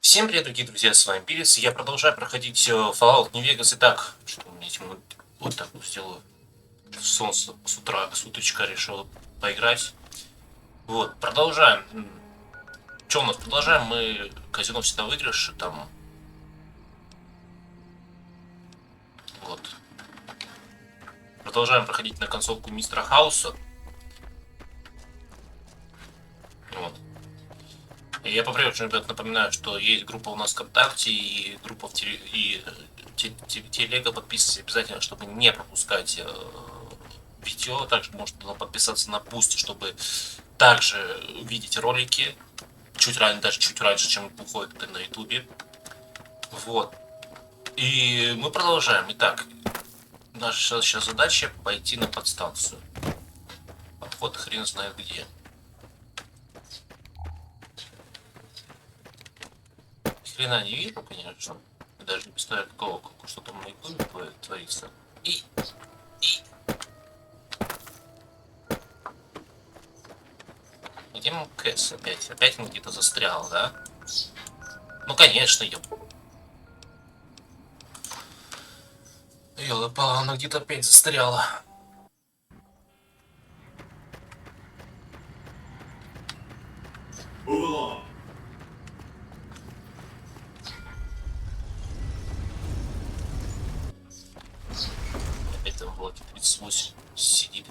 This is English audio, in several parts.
Всем привет, дорогие друзья, с вами Пирис, и я продолжаю проходить Fallout New Vegas. Итак, что у меня вот так вот сделаю. Солнце с уточка решил поиграть. Вот, продолжаем. Что у нас? Продолжаем. Мы казино всегда выигрыш, там. Вот. Продолжаем проходить на концовку мистера Хауса. Вот. И я по-прежнему, ребят, напоминаю, что есть группа у нас ВКонтакте и группа в телега. Подписывайтесь обязательно, чтобы не пропускать видео. Также можно подписаться на Бусти, чтобы также видеть ролики даже чуть раньше, чем выходит на ютубе. Вот. И мы продолжаем. Итак, наша сейчас задача пойти на подстанцию. Подход хрен знает где. Хрена не вижу, конечно. Даже не представляю, что там на ютубе творится. И где МКС опять? Опять он где-то застрял, да? Ну, конечно, ёлы-палы, она где-то опять застряла. Опять там блоки 38 сидит.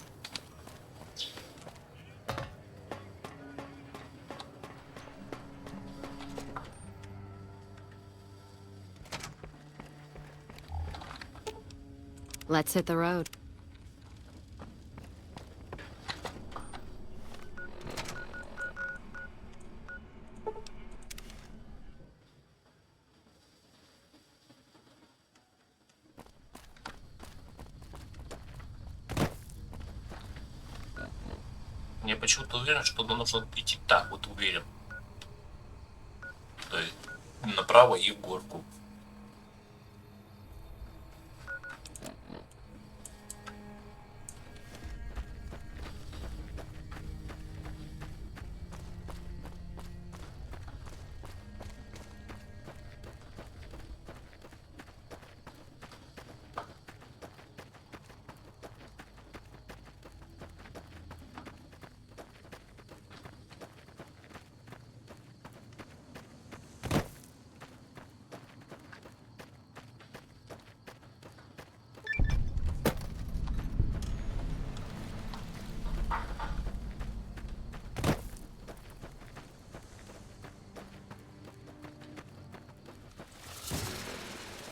Let's hit the road. Я почему-то уверен, что нужно идти так, вот уверен. То есть направо и в горку.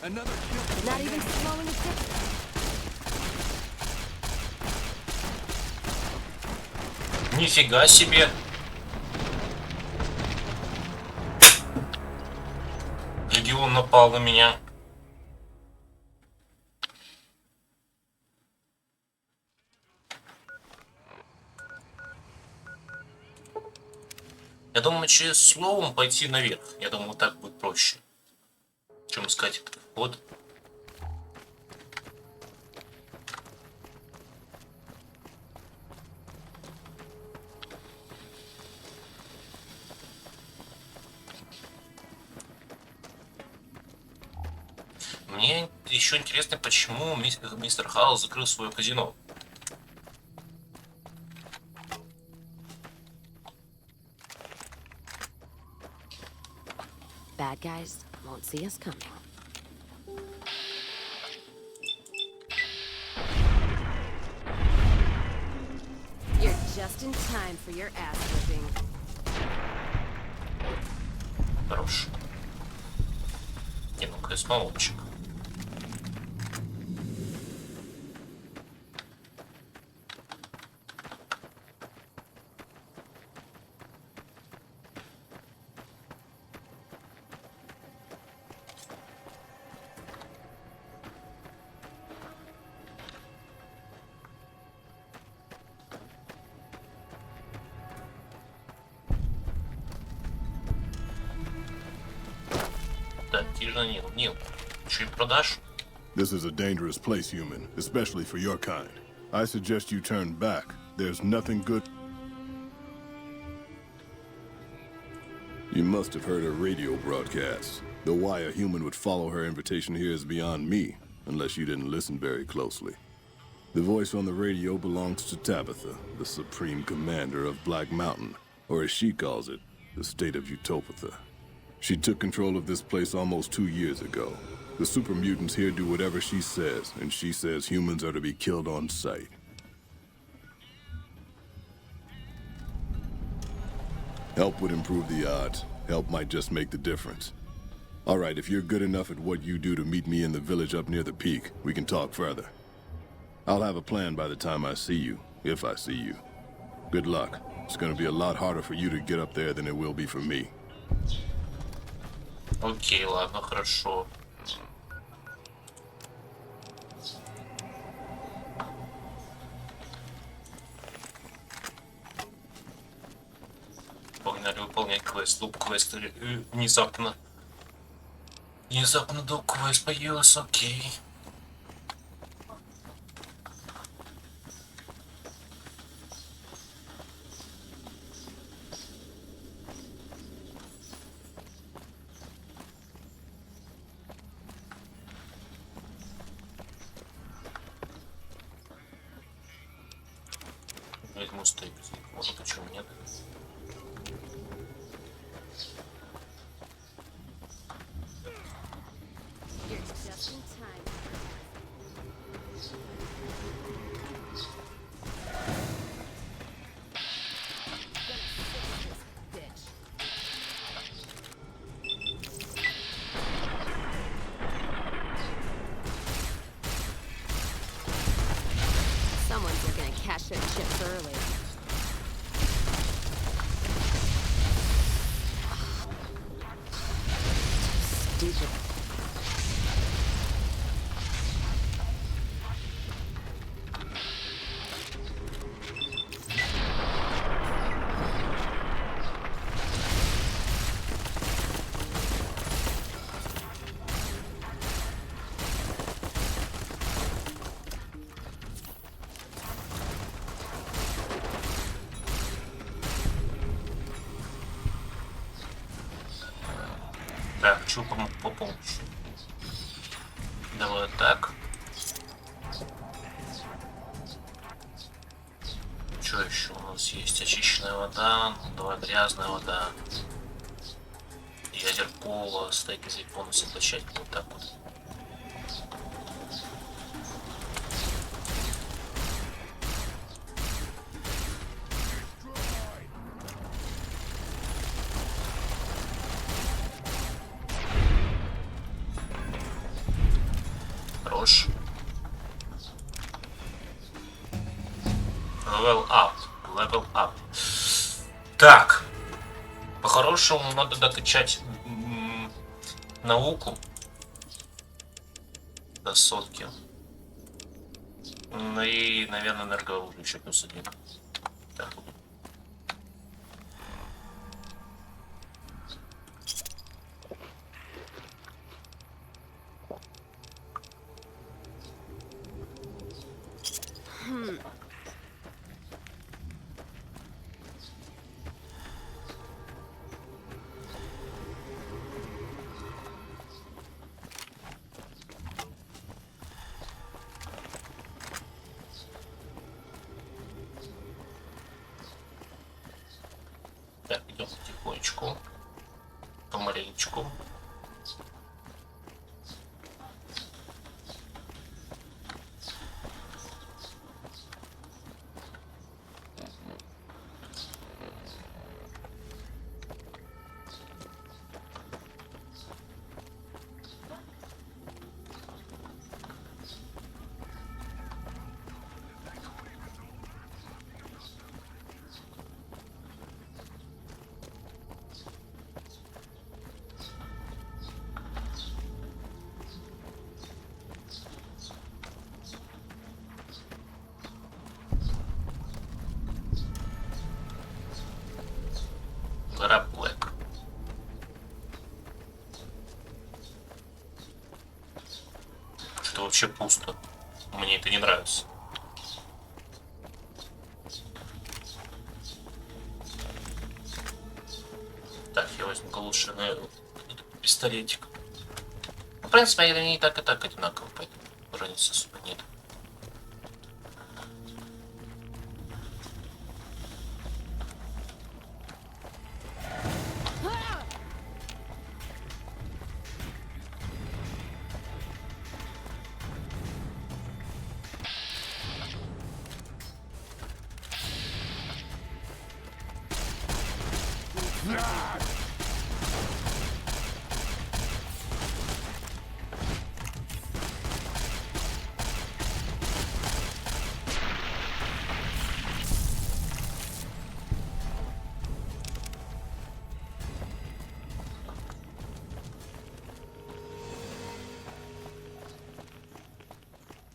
Not even slowing a dip. Нифига себе! Легион напал на меня. Я думаю, через словом пойти наверх. Я думаю, так будет проще, чем искать этот вход. Мне еще интересно, почему мистер Хаус закрыл свое казино. Bad guys won't see us coming. You're just in time for your ass whipping. Хорош. Не, ну-ка, молодчик. Да, тяжело, Нил. Еще и продашь? This is a dangerous place, human, especially for your kind. I suggest you turn back. There's nothing good. You must have heard her radio broadcasts. Though why a human would follow her invitation here is beyond me, unless you didn't listen very closely. The voice on the radio belongs to Tabitha, the supreme commander of Black Mountain, or as she calls it, the state of Utopatha. She took control of this place almost 2 years ago. The super mutants here do whatever she says, and she says humans are to be killed on sight. Help would improve the odds. Help might just make the difference. All right, if you're good enough at what you do to meet me in the village up near the peak, we can talk further. I'll have a plan by the time I see you, if I see you. Good luck. It's gonna be a lot harder for you to get up there than it will be for me. Окей, ладно, хорошо. Погнали выполнять квест. Луп квест внезапно. Внезапно вдруг квест появился, окей. Возьму стейк. Может, почему нет? You're just in time. Bitch. Someone's looking to cash their chips early. Stupid. Так, хочу помочь. Давай так. Что еще у нас есть? Очищенная вода. Ну, давай грязная вода. Ядер пола. Стейк из бонуса площадь. Вот так вот. Хорош. Level up. Level up. Так. По-хорошему надо докачать науку до сотки. Ну и, наверное, энергооружие еще +1. Так. Так, идем потихонечку, помаленечку. Гора Блэк. Что вообще пусто. Мне это не нравится. Так, я возьму лучше на пистолетик. В принципе, они и так одинаково, поэтому разницы особо нет.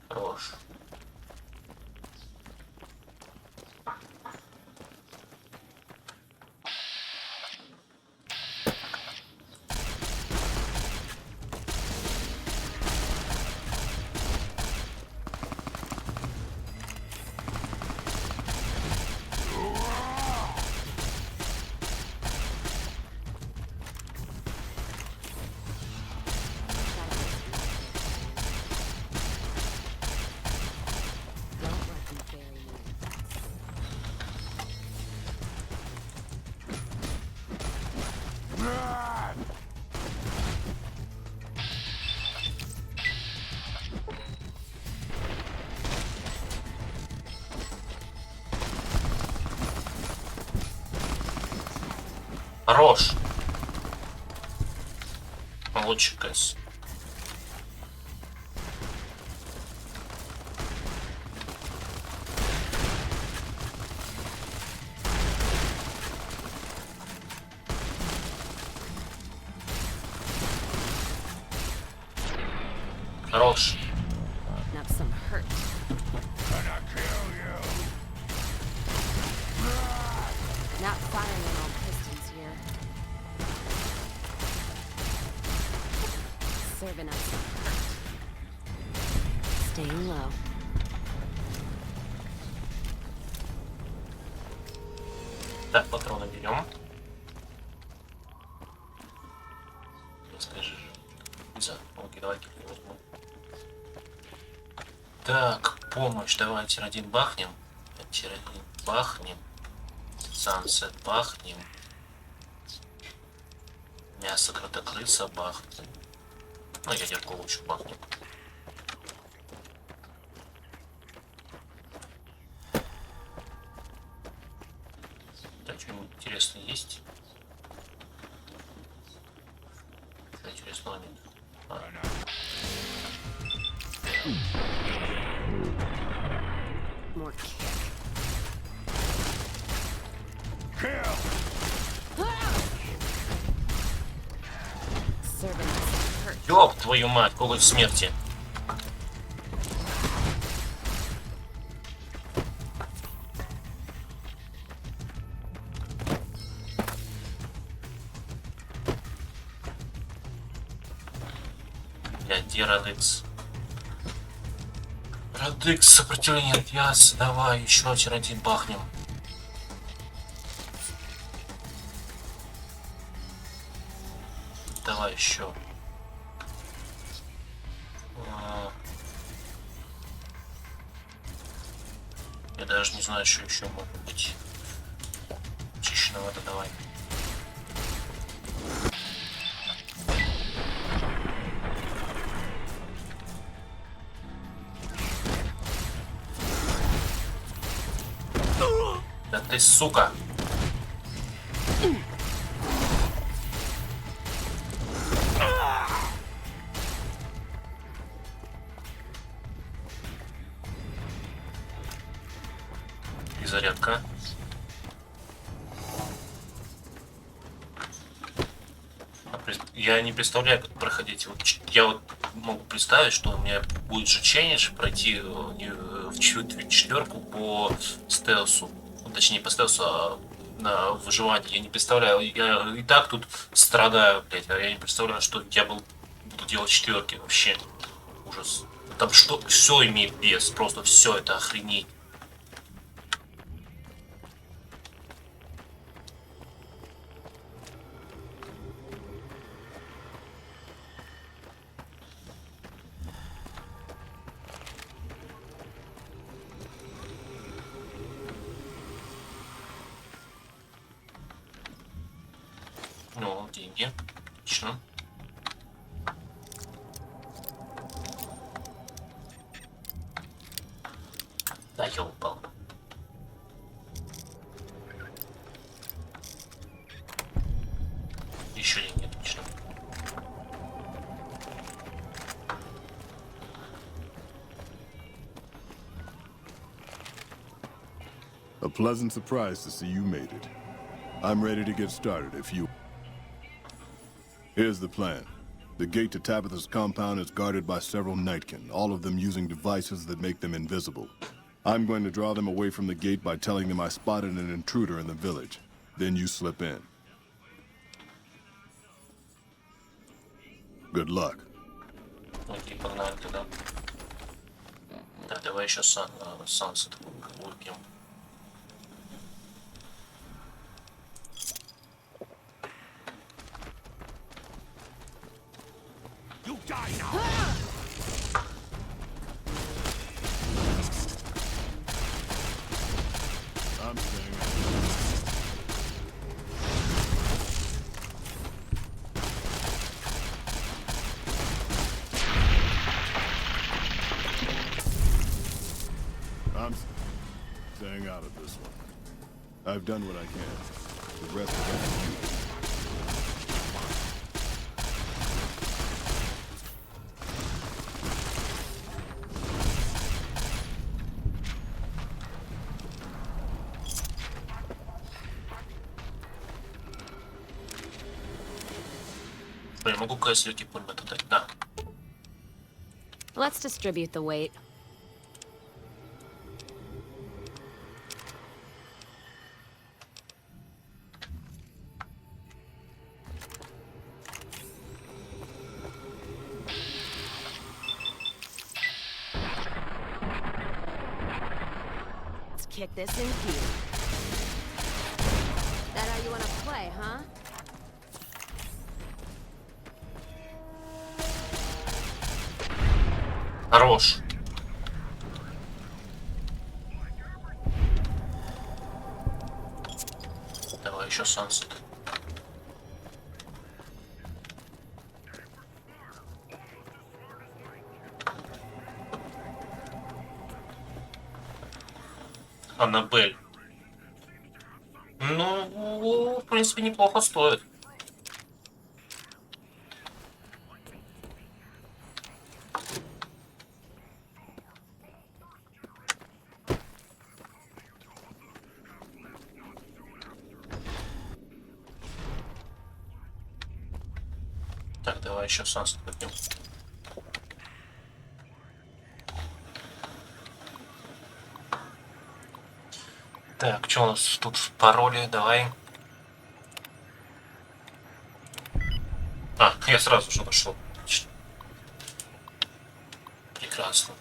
Хорош. Don't let them bury me. Хорош. Молодчик, Кэс. Хорош. Now some hurt. Not firing on all pistons here. Serving up some hurt. Staying low. Так, патроны берем. Скажи. За. Окей, давай возьму. Так, помощь. Давайте один бахнем. Антирадин бахнем. Сансет бахнем. Мясо кротокрыса бахнем. Ну, ядерку лучше бахнем. Так, что-нибудь интересное есть? Что интересного нет? More kick. Serving up some hurt. Ёб твою мать, коготь смерти. Блядь, где Радекс? Радекс, сопротивление от яса. Давай, еще один бахнем. Давай еще. Я даже не знаю, что еще может быть. Чищенного-то давай. Да ты сука! И зарядка. Я не представляю, как проходить. Вот, я вот могу представить, что у меня будет же челлендж пройти в четверку по стелсу. Ну, точнее, по стелсу, а на выживание. Я не представляю. Я и так тут страдаю, блядь. А я не представляю, что я буду делать четверки вообще. Ужас. Там что все имеет вес. Просто все это охренеть. деньги. Отлично. Да, я упал. Еще деньги, отлично. A pleasant surprise to see you made it. I'm ready to get started if you... Here's the plan. The gate to Tabitha's compound is guarded by several Nightkin, all of them using devices that make them invisible. I'm going to draw them away from the gate by telling them I spotted an intruder in the village. Then you slip in. Good luck. Окей, погнали тогда. Так, давай еще Сансет выпьем. I'm staying out. I'm staying out of this one. I've done what I can. The rest of it is you. Я могу кэслики пулемет дать, да. Let's distribute the weight. Let's kick this in gear. That how you want to play, huh? Хорош. Давай еще Сансет. Аннабель. Ну, в принципе, неплохо стоит. Так, давай еще Сансет выпьем. Так, что у нас тут в пароле? Давай. А, я сразу же нашел. Отлично. Прекрасно.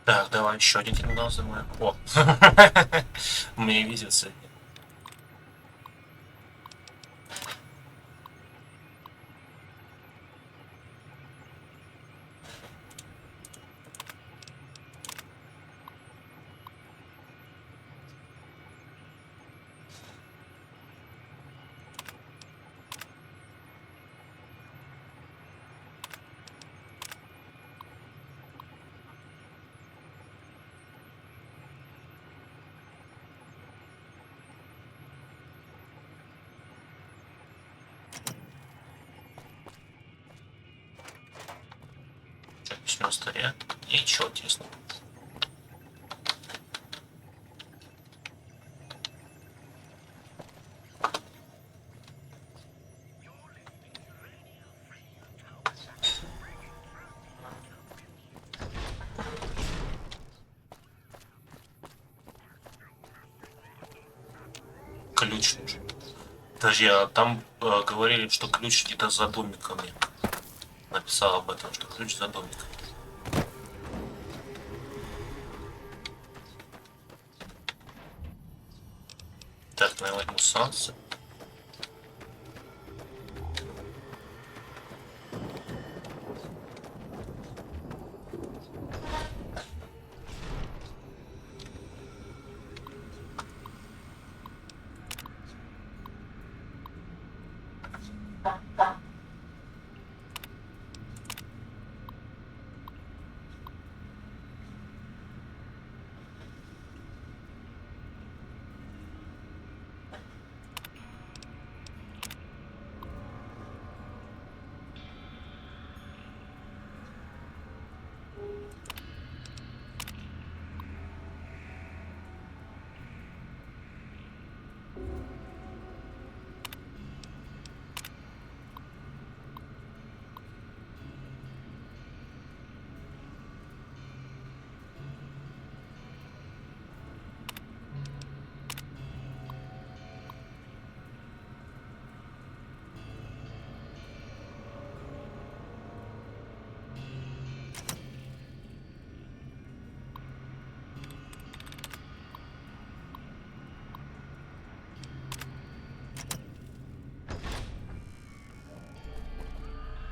Так, давай еще один терминал взрываем. О, мне везет сегодня. Письмо на столе. И что интересно? Ключ нужен. Подожди, а там говорили, что ключ где-то за домиками. Написал об этом, что ключ за домиком. Так, ну я возьму санкции.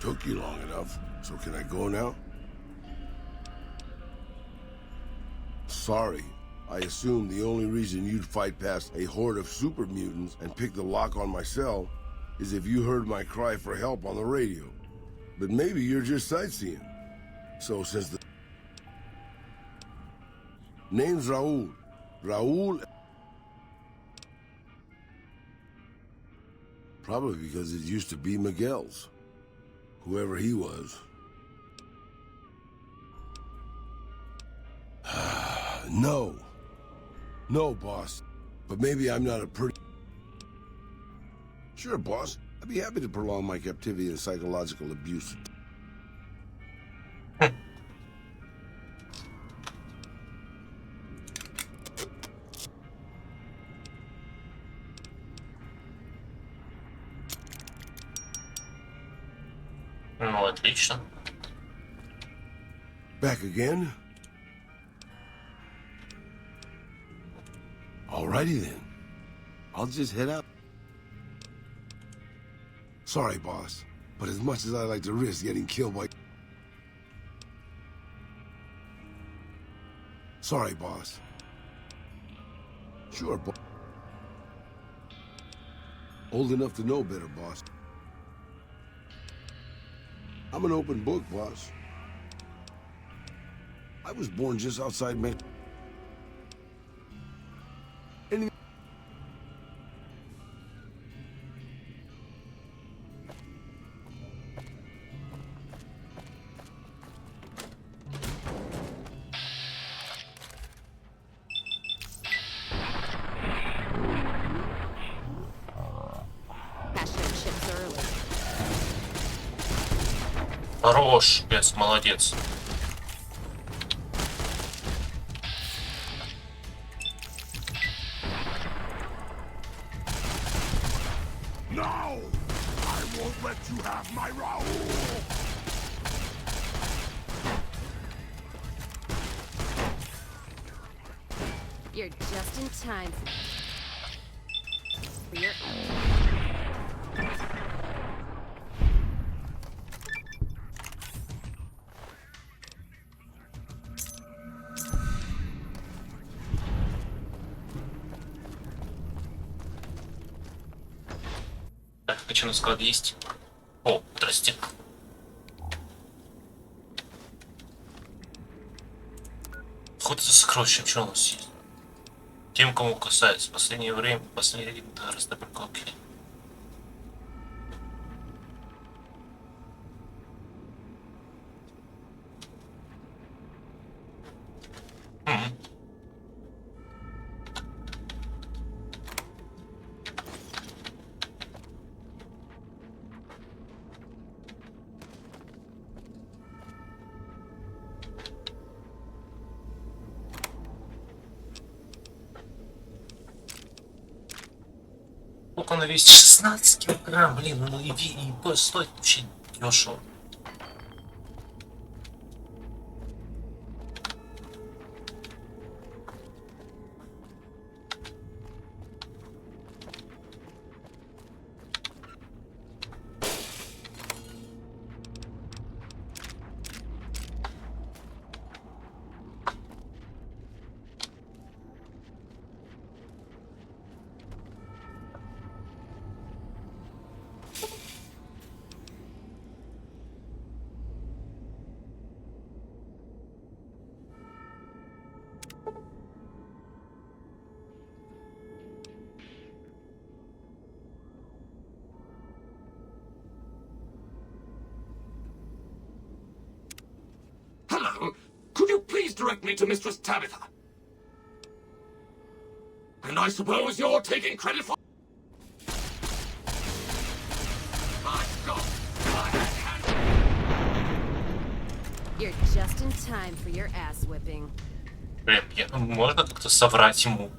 Took you long enough, so can I go now? Sorry. I assumed the only reason you'd fight past a horde of super mutants and pick the lock on my cell is if you heard my cry for help on the radio. But maybe you're just sightseeing. So since the... Name's Raul. Raul... Probably because it used to be Miguel's. Whoever he was. No. No, boss. But maybe I'm not a pretty... Sure, boss. I'd be happy to prolong my captivity and psychological abuse. Ну, отлично. Back again? Alrighty then. I'll just head out. Sorry, boss. But as much as I like to risk getting killed by... Sorry, boss. Sure, boss. Old enough to know better, boss. I'm an open book, boss. I was born just outside Mexico. Хорош, пес, молодец. No! I won't let you have my Raul! You're just in time for your... Так, а что на складе есть? О, здрасте. Хоть за сокровищем, что у нас есть? Тем, кому касается. Последнее время, последний раз на приколке. Сколько она весит? 16 килограмм, блин, ну и стоит вообще дешево. Hello. Could you please direct me to Mistress Tabitha? And I suppose you're taking credit for... My God! You're just in time for your ass whipping. Можно как-то соврать ему?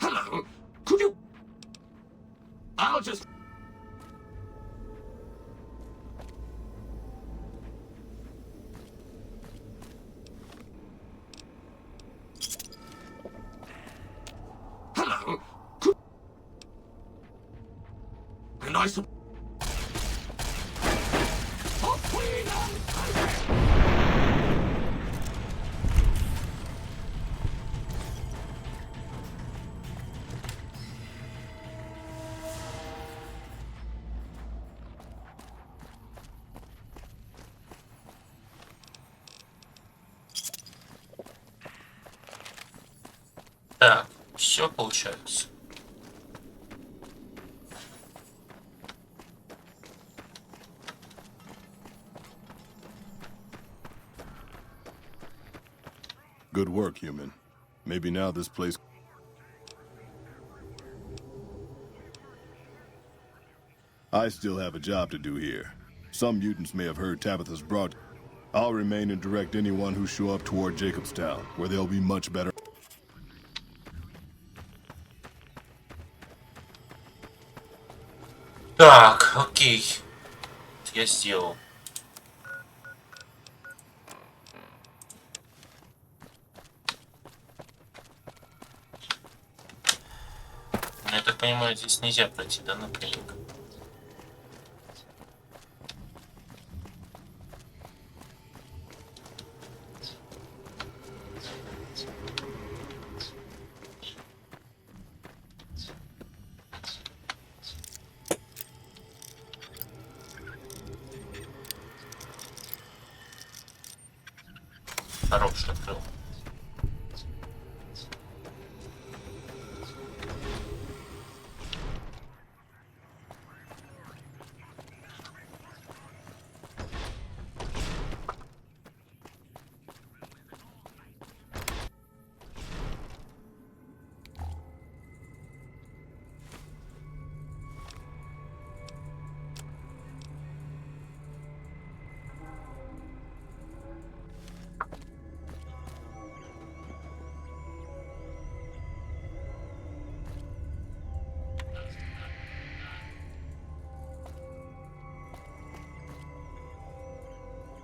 Hello. Could you... I'll just... Hello. Could... And I suppose... Oh, Так, все получается. Good work, human. Maybe now this place... I still have a job to do here. Some mutants may have heard Tabitha's broad... I'll remain and direct anyone who show up toward Jacobstown, where they'll be much better... Так, окей. Я сделал. Но я так понимаю, здесь нельзя пройти, да, напрямик? Хороший открыл.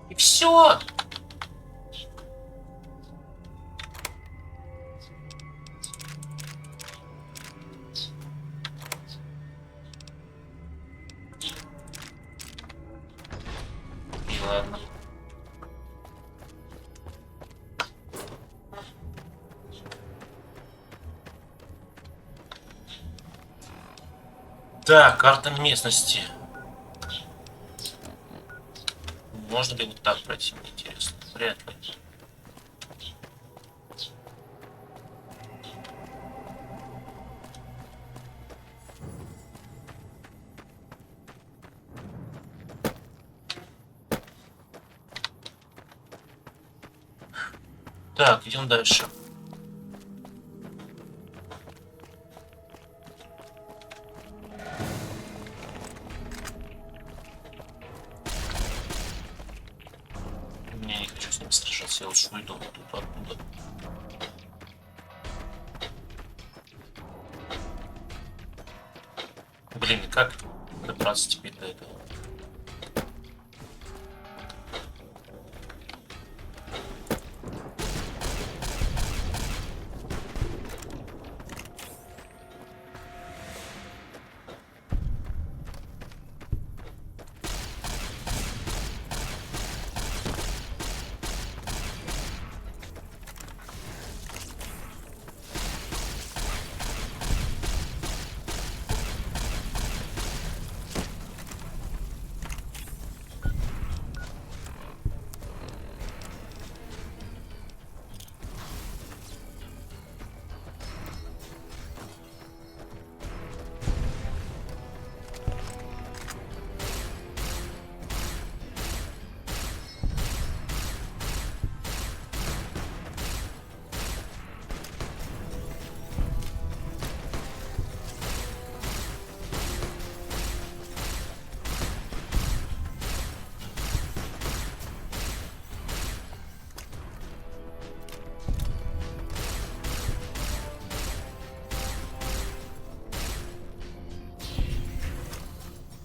И все. И ладно. Так, карта местности. Можно ли вот так пройти, мне интересно? Вряд ли. Так, идем дальше. Я не хочу с ним сражаться, я лучше уйду вот тут оттуда. Блин, и как добраться теперь до этого?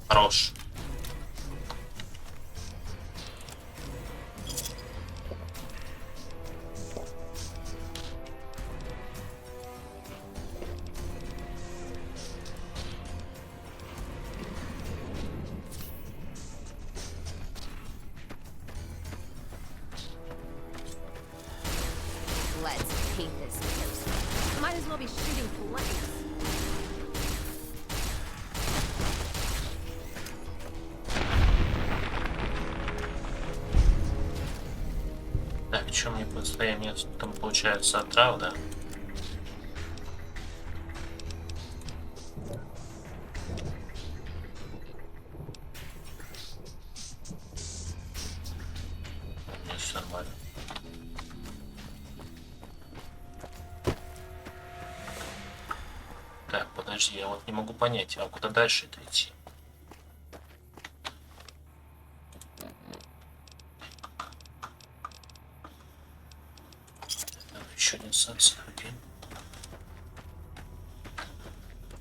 Хорош. Let's paint this place. Might as well be shooting blanks. Так, что мне предстоит? Нет, там получается отрава, да? Нет, все нормально. Так, подожди, я вот не могу понять, а куда дальше это идти? Еще один сенсор, окей.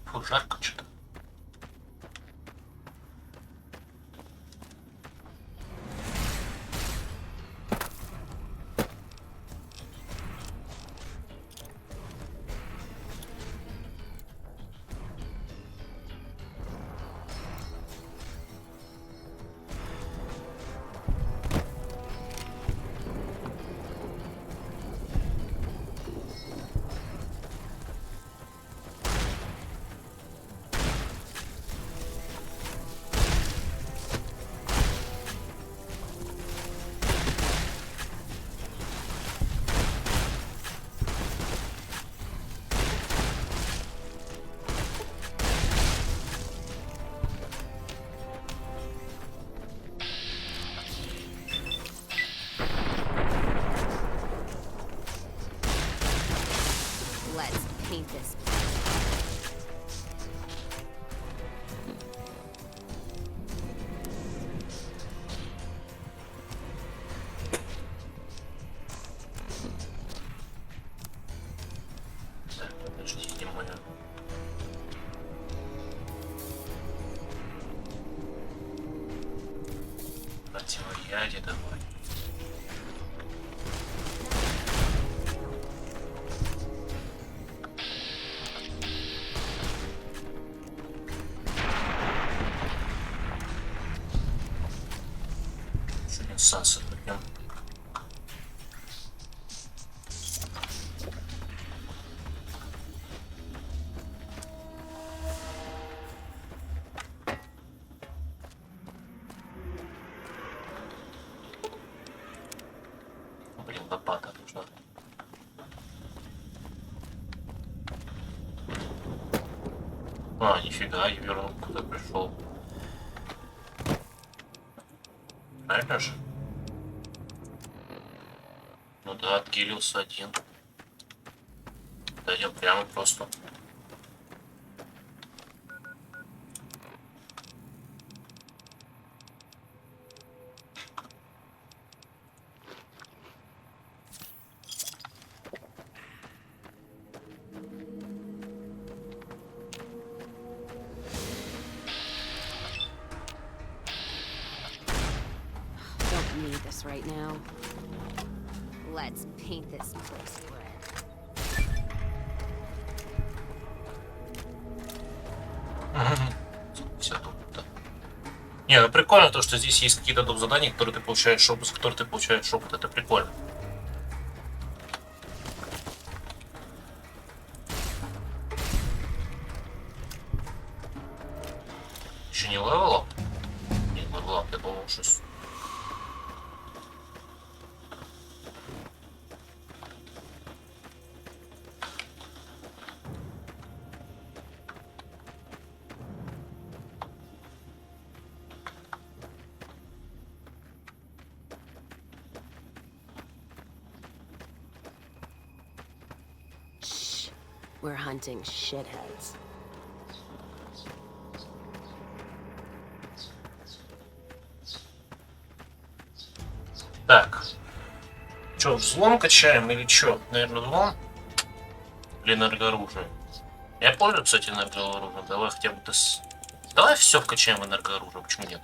Фу, жарко что-то. Let's paint this. Так, подожди, не понял. Противоядие. Дядя, давай. Еще один сансет поднем. Блин, лопата нужна. А, нифига, я вернул, куда пришел. Правильно же? Ну да, отгилился один. Дойдем прямо просто. Don't need this right now. Let's paint this place red. Все тут, да. Не, ну прикольно то, что здесь есть какие-то доп. Задания, которые ты получаешь опыт, с которых ты получаешь опыт. Это прикольно. Еще не левел? Нет, левел, я думал, что... Shh. We're hunting shitheads. Так. Че, взлом качаем или че? Наверное, взлом? Или энергооружие? Я пользуюсь, кстати, энергооружием. Давай хотя бы Давай все вкачаем в энергооружие, почему нет?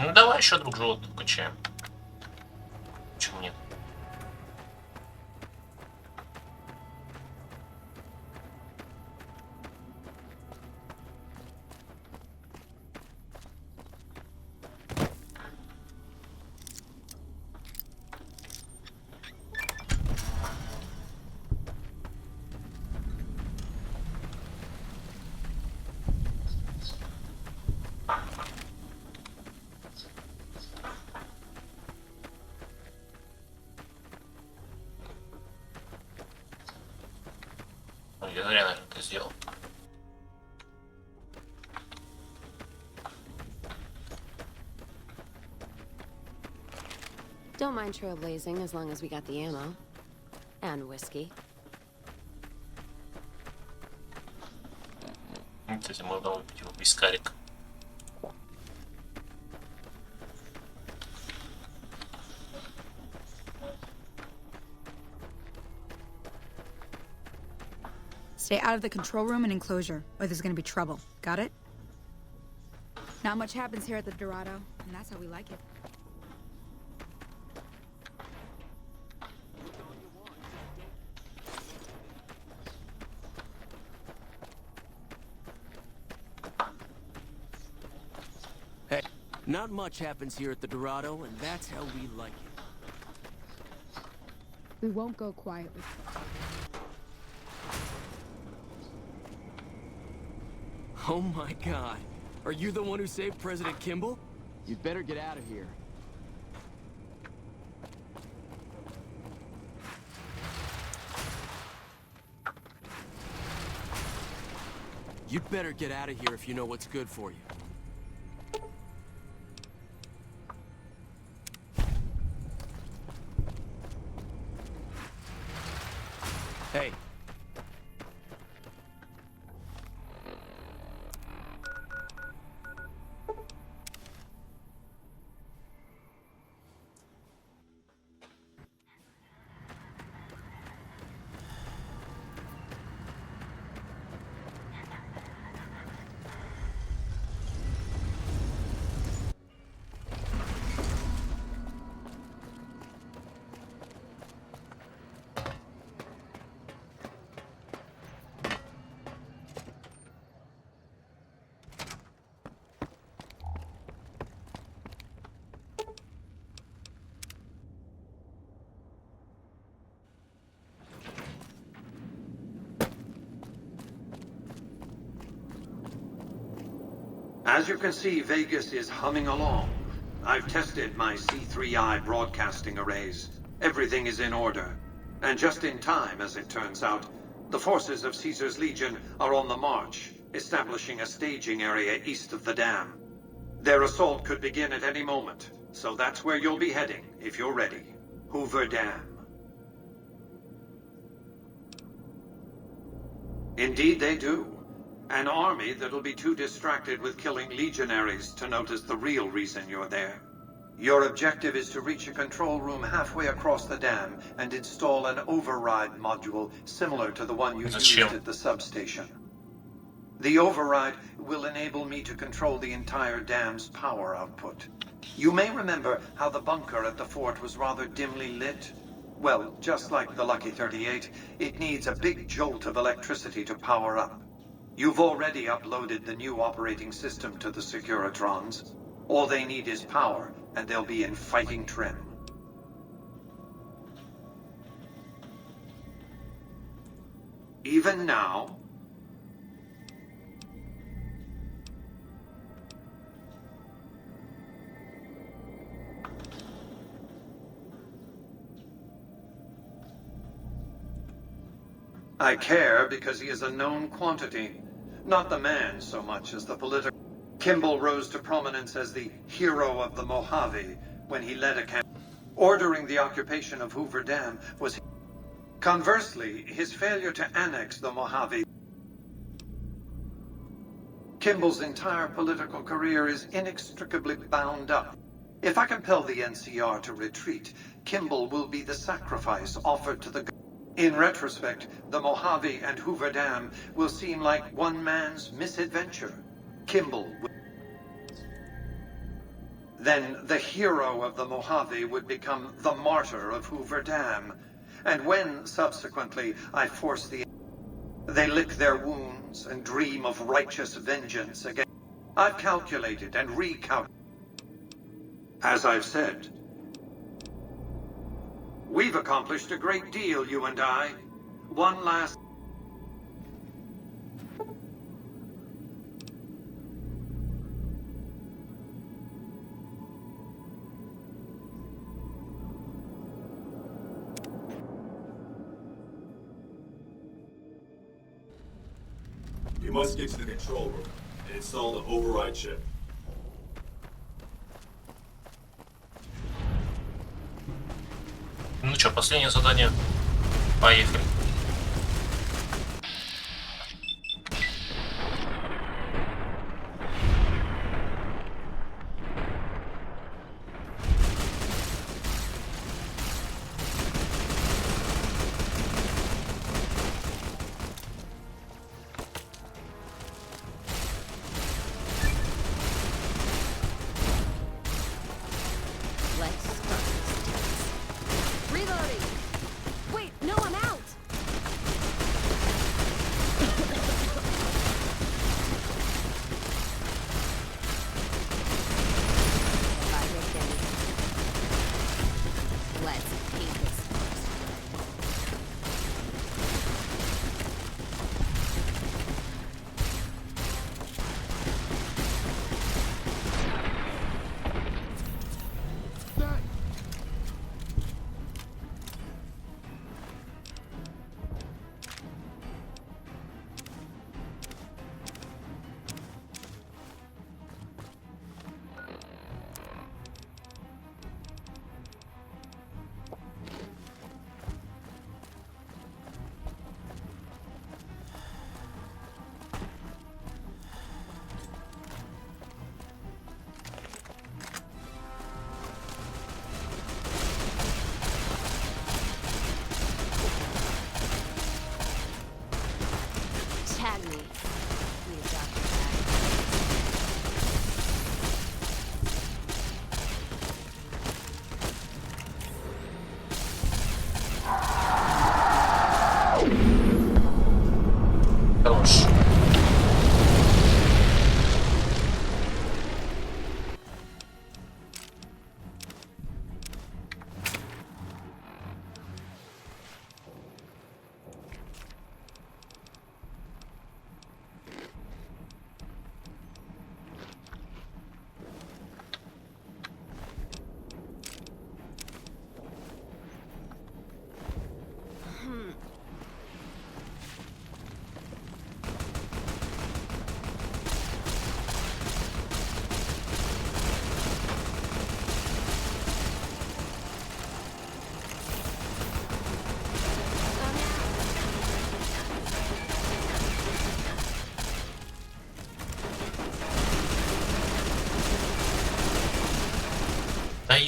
Ну давай еще друг животных вкачаем. Почему нет? Я зря, наверное, это сделал. Don't mind trailblazing as long as we got the ammo. And whiskey. Кстати, можно выпить его вискарик. Stay out of the control room and enclosure, or there's gonna be trouble. Got it? Not much happens here at the Dorado, and that's how we like it. Hey, not much happens here at the Dorado, and that's how we like it. We won't go quietly. Oh my god. Are you the one who saved President Kimball? You'd better get out of here. You'd better get out of here if you know what's good for you. Hey. As you can see, Vegas is humming along. I've tested my C3I broadcasting arrays. Everything is in order. And just in time, as it turns out, the forces of Caesar's Legion are on the march, establishing a staging area east of the dam. Their assault could begin at any moment, so that's where you'll be heading, if you're ready. Hoover Dam. Indeed they do. An army that'll be too distracted with killing legionaries to notice the real reason you're there. Your objective is to reach a control room halfway across the dam and install an override module similar to the one you used at the substation. The override will enable me to control the entire dam's power output. You may remember how the bunker at the fort was rather dimly lit. Well, just like the Lucky 38, it needs a big jolt of electricity to power up. You've already uploaded the new operating system to the Securitrons. All they need is power, and they'll be in fighting trim. Even now, I care because he is a known quantity. Not the man so much as the political. Kimball rose to prominence as the hero of the Mojave when he led a campaign. Ordering the occupation of Hoover Dam was. Conversely, his failure to annex the Mojave. Kimball's entire political career is inextricably bound up. If I compel the NCR to retreat, Kimball will be the sacrifice offered to the. In retrospect, the Mojave and Hoover Dam will seem like one man's misadventure. Kimball will. Then the hero of the Mojave would become the martyr of Hoover Dam. And when, subsequently, I force the. They lick their wounds and dream of righteous vengeance against. I've calculated and recalculated. As I've said, we've accomplished a great deal, you and I. One last. You must get to the control room and install the override chip. Ну что, последнее задание. Поехали. Let's start this dance. Reloading! Wait, no, I'm out!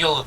ёлы.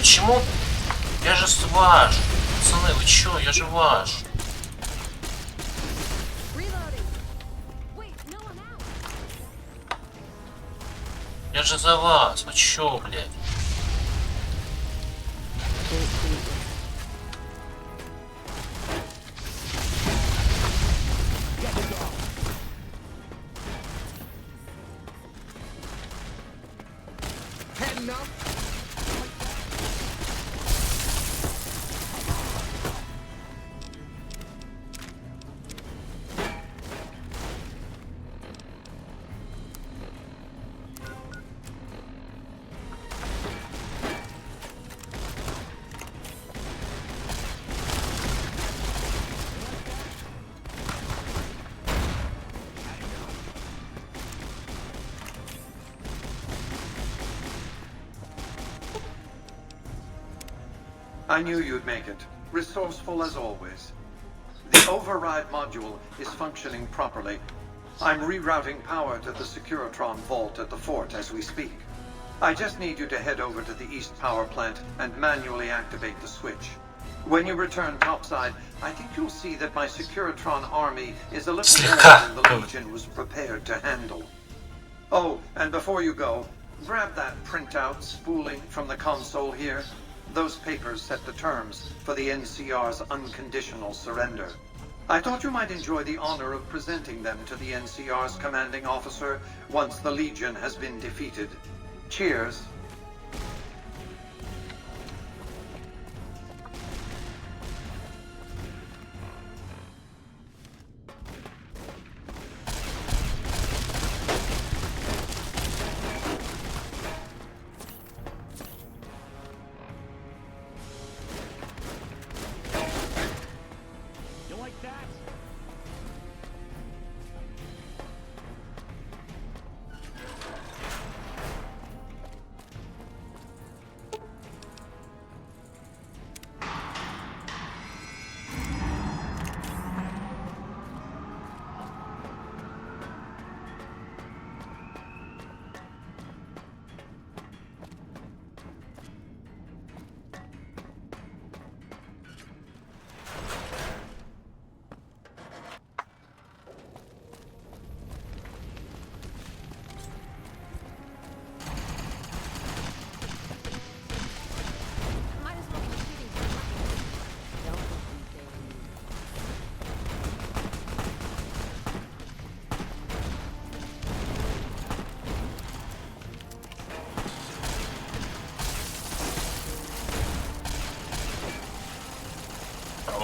Почему? Я же ваш. Пацаны, вы чё? Я же ваш. Я же за вас. Вы чё, блядь? I knew you'd make it. Resourceful as always. The override module is functioning properly. I'm rerouting power to the Securitron vault at the fort as we speak. I just need you to head over to the east power plant and manually activate the switch. When you return topside, I think you'll see that my Securitron army is a little more than the Legion was prepared to handle. Oh, and before you go, grab that printout spooling from the console here. Those papers set the terms for the NCR's unconditional surrender. I thought you might enjoy the honor of presenting them to the NCR's commanding officer once the Legion has been defeated. Cheers.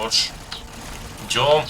Хорош. Идем.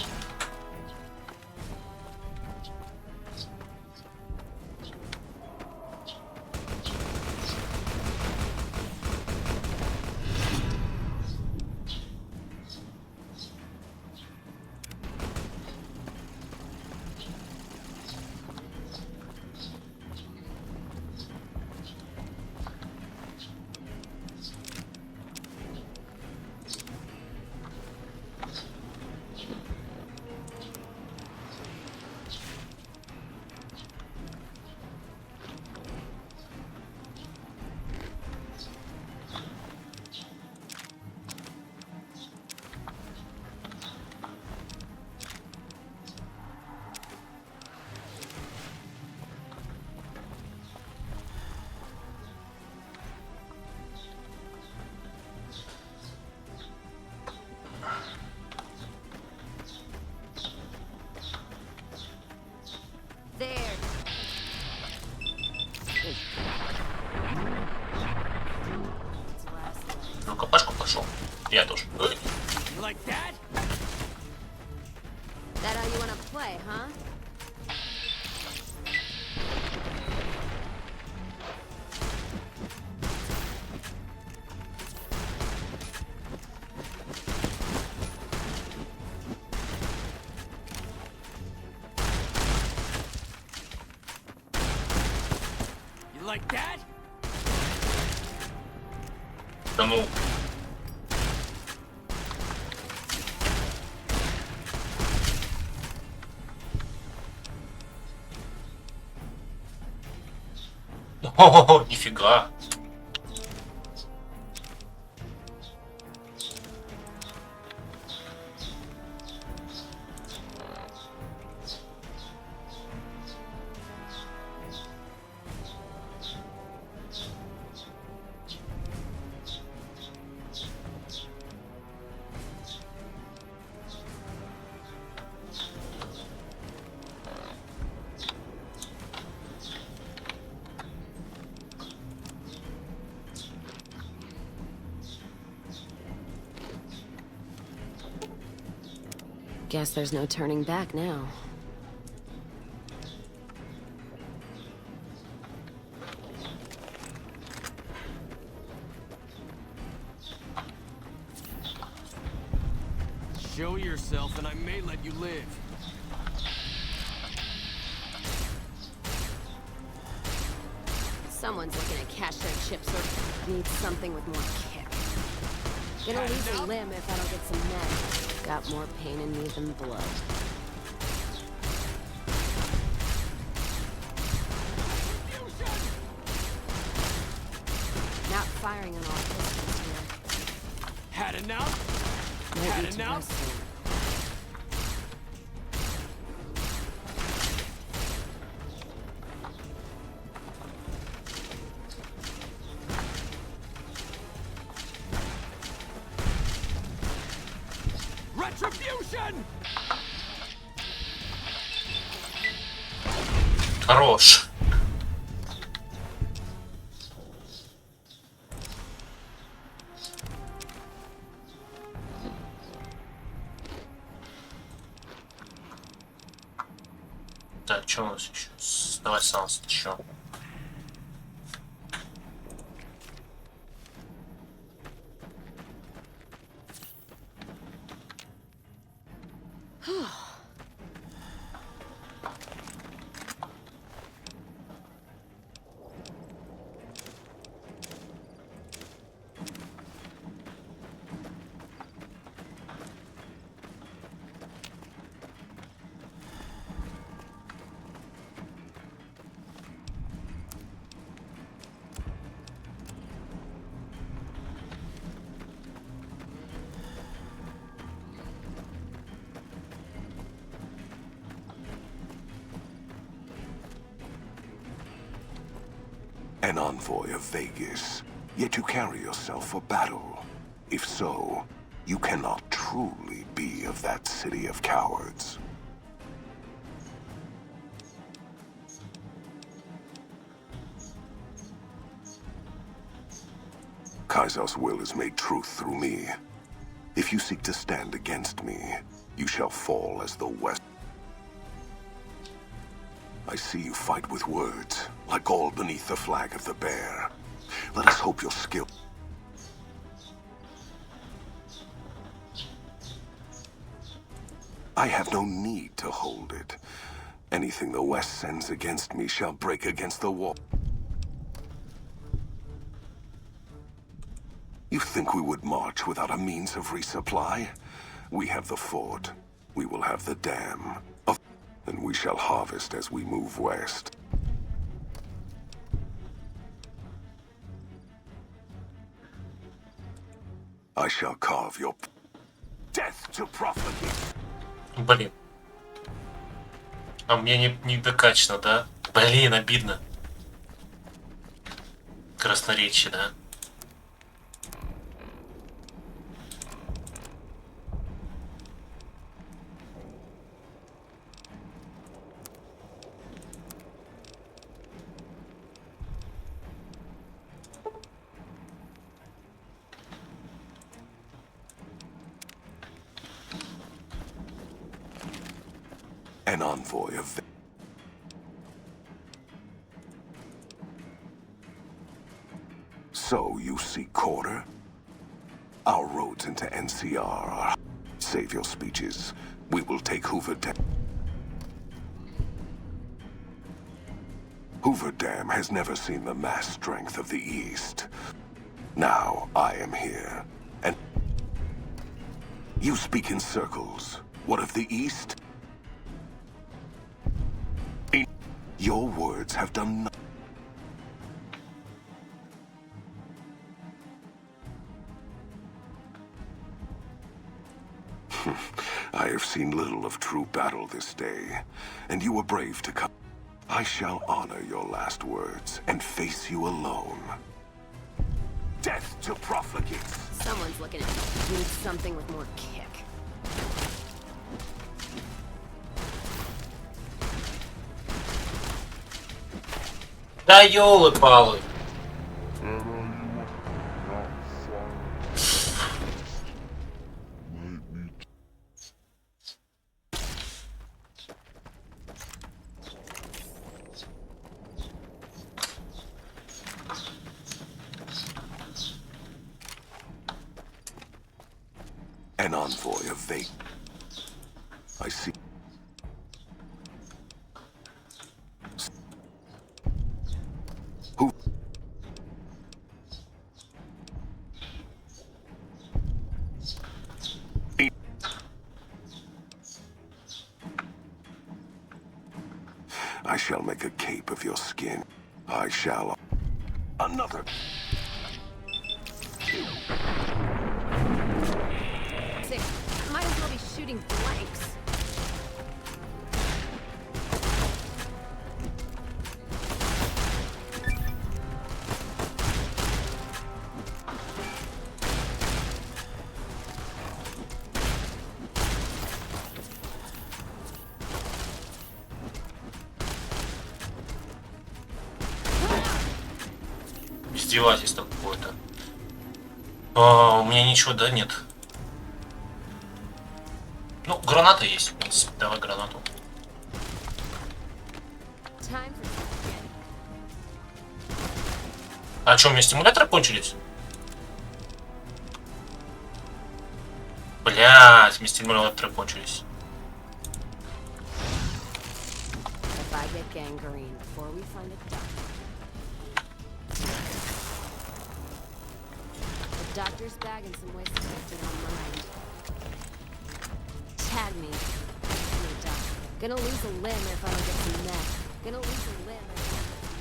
В рукопашку пошел. Я тоже. Ой. You like that? That how you wanna play, huh? You like that? Да ну. О, нифига. Guess there's no turning back now. Show yourself and I may let you live. Someone's looking to cash their chips or needs something with more kick. Gonna lose a limb if I don't get some meds. Got more pain in me than blood. Not firing on all pistons here. Had enough? Might Had need to enough? rest soon. Retribution! Хорош. Так, что у нас еще? Давай Санс еще. An envoy of Vegas, yet you carry yourself for battle. If so, you cannot truly be of that city of cowards. Kaiser's will is made truth through me. If you seek to stand against me, you shall fall as the West. I see you fight with words, like all beneath the flag of the bear. Let us hope your skill... I have no need to hold it. Anything the West sends against me shall break against the wall. You think we would march without a means of resupply? We have the fort. We will have the dam. And we shall harvest as we move west. I shall carve your death to profligate. Блин. А мне не докачано, да? Блин, обидно. Красноречие, да? An envoy of... So you seek quarter? Our roads into NCR are... Save your speeches. We will take Hoover Dam. Hoover Dam has never seen the mass strength of the East. Now I am here, and... You speak in circles. What of the East? Your words have done nothing. I have seen little of true battle this day, and you were brave to come. I shall honor your last words and face you alone. Death to profligates! Someone's looking at me. Need something with more kick. Да ёлы-палы. An envoy of Vague. I see. Who? I shall make a cape of your skin. I shall... Another... Sick. Might as well be shooting blanks. Издевательство какое-то. У меня ничего, да, нет. Ну, граната есть. Давай гранату. А что, у меня стимуляторы кончились? Блядь, у меня стимуляторы кончились. Doctor's bag and some waste connected on mind. Tag me. Gonna lose a limb if I don't get some meth. Gonna lose a limb if I don't get some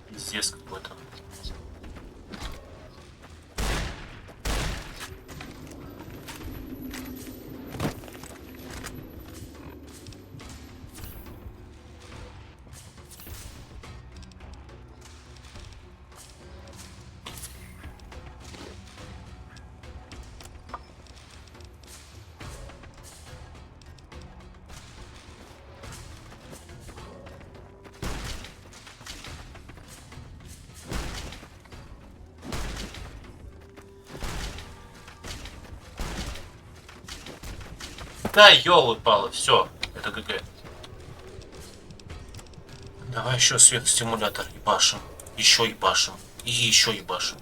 Пиздец какой-то. Да, ёлы-палы, все, это ГГ. Давай еще светостимулятор ебашим. Еще ебашим. И еще ебашим.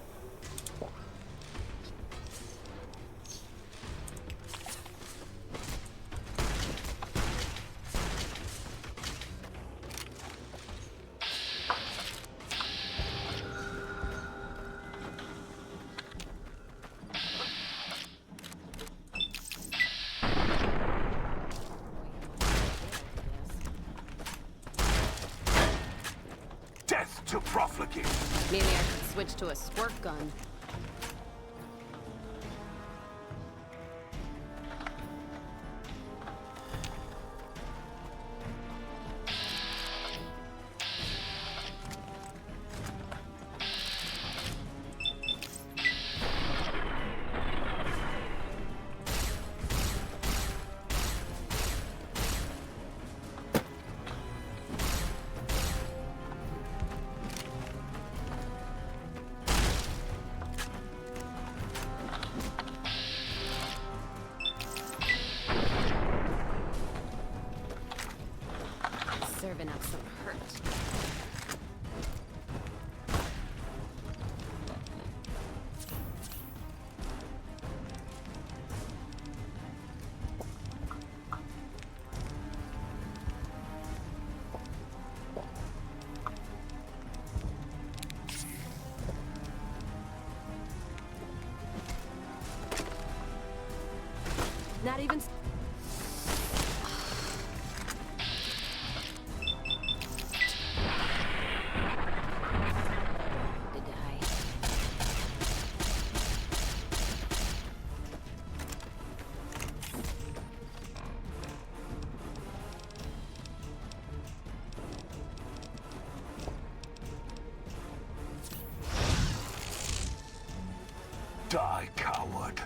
to profligate. Maybe I should switch to a squirt gun. Serving up some hurt. Not even. Die, coward.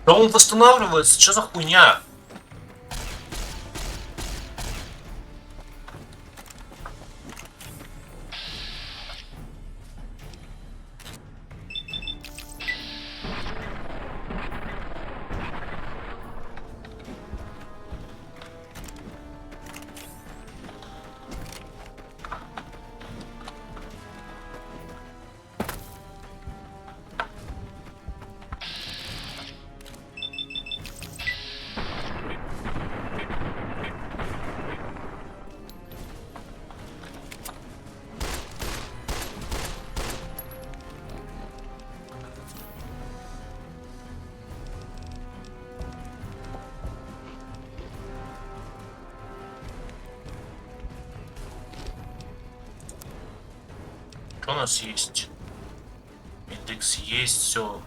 Да он восстанавливается, что за хуйня? Что у нас есть? Индекс есть, все.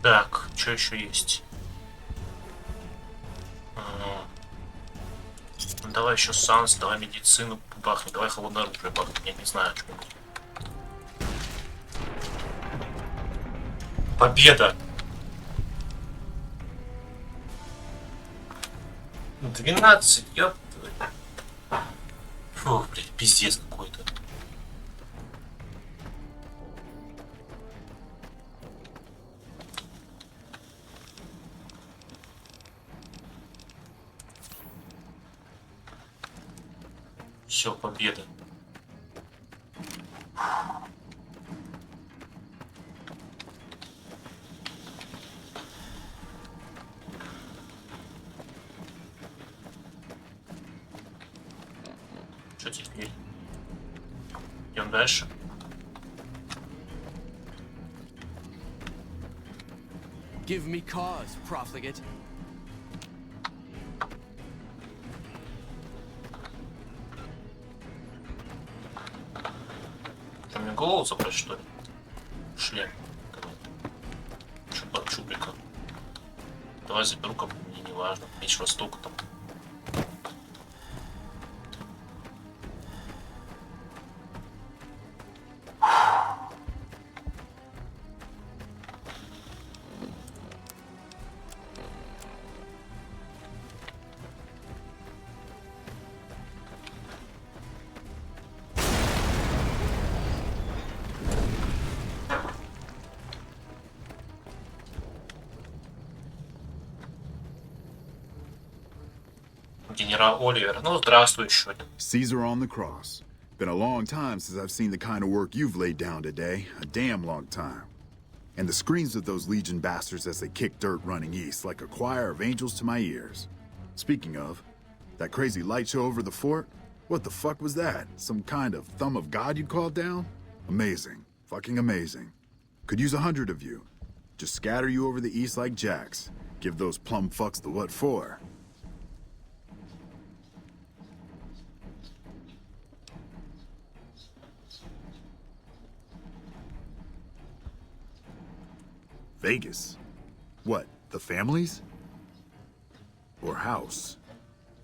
Так, что еще есть? Ну, давай еще санс, давай медицину бахнем, давай холодное оружие бахнем, я не знаю, что. Победа! 12, ёп. Фу, блядь, пиздец какой-то. Все, победа. Что теперь? Идем дальше. Give me cause, profligate. Что, мне голову забрать, что ли? Шлем. Чубрика. Давай заберу как мне. мне не важно. Меньшего стука там. Генерал Оливер. Ну, здравствуй еще. Caesar on the cross. Been a long time since I've seen the kind of work you've laid down today. A damn long time. And the screams of those Legion bastards as they kick dirt running east like a choir of angels to my ears. Speaking of, that crazy light show over the fort? What the fuck was that? Some kind of thumb of God you called down? Amazing. Fucking amazing. Could use 100 of you. Just scatter you over the east like jacks. Give those plum fucks the what for. Vegas? What, the families? Or House?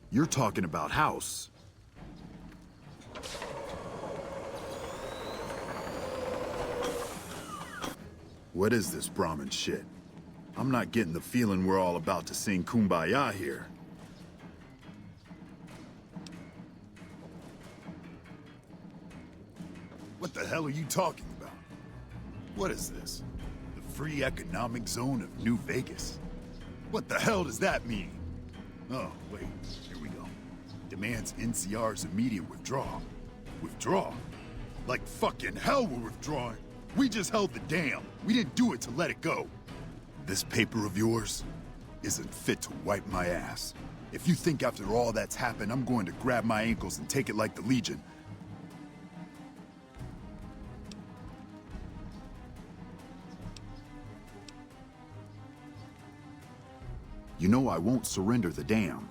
You're talking about House. What is this Brahmin shit? I'm not getting the feeling we're all about to sing Kumbaya here. What the hell are you talking about? What is this? Free economic zone of New Vegas. What the hell does that mean? Oh, wait, here we go. Demands NCR's immediate withdrawal. Withdraw? Like fucking hell we're withdrawing. We just held the dam. We didn't do it to let it go. This paper of yours isn't fit to wipe my ass. If you think after all that's happened, I'm going to grab my ankles and take it like the Legion, you know I won't surrender the dam,